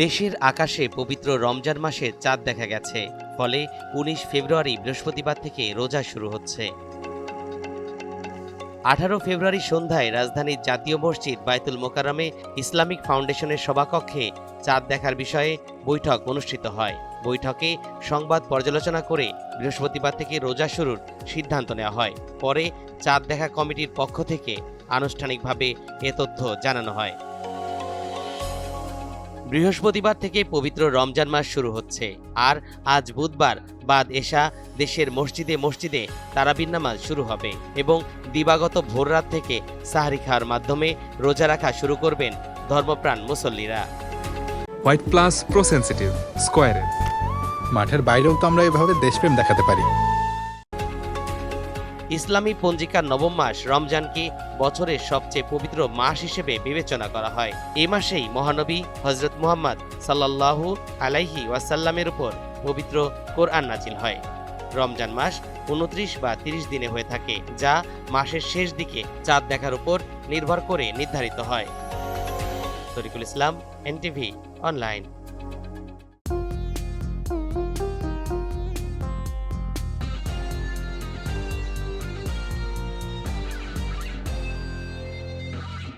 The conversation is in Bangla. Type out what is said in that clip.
দেশের আকাশে পবিত্র রমজান মাসে চাঁদ দেখা গেছে। ফলে ১৯ ফেব্রুয়ারি বৃহস্পতিবার থেকে রোজা শুরু হচ্ছে। ১৮ ফেব্রুয়ারি সন্ধ্যায় রাজধানীর জাতীয় মসজিদ বায়তুল মোকাররমে ইসলামিক ফাউন্ডেশনের সভাকক্ষে চাঁদ দেখার বিষয়ে বৈঠক অনুষ্ঠিত হয়। বৈঠকে সংবাদ পর্যালোচনা করে বৃহস্পতিবার থেকে রোজা শুরুর সিদ্ধান্ত নেওয়া হয়। পরে চাঁদ দেখা কমিটির পক্ষ থেকে আনুষ্ঠানিকভাবে এ তথ্য জানানো হয়। বৃহস্পতিবার থেকে পবিত্র রমজান মাস শুরু হচ্ছে। আর আজ বুধবার বাদ এশা দেশের মসজিদে মসজিদে তারাবির নামাজ শুরু হবে এবং দিবাগত ভোররাত থেকে সাহরি খাওয়ার মাধ্যমে রোজা রাখা শুরু করবেন ধর্মপ্রাণ মুসল্লিরা। হোয়াইট প্লাস প্রো সেনসিটিভ স্কয়ারের মাঠের বাইরেও তো আমরা এভাবে দেশপ্রেম দেখাতে পারি। ইসলামী পঞ্জিকার নবম মাস রমজানকে বছরের সবচেয়ে পবিত্র মাস হিসেবে বিবেচনা করা হয়। এ মাসেই মহানবী হযরত মুহাম্মদ সাল্লাল্লাহু আলাইহি ওয়াসাল্লামের উপর পবিত্র কোরআন নাজিল হয়। রমজান মাস ২৯ বা ৩০ দিনে হয়ে থাকে, যা মাসের শেষ দিকে চাঁদ দেখার উপর নির্ভর করে নির্ধারিত হয়। তরিকুল ইসলাম, এনটিভি অনলাইন।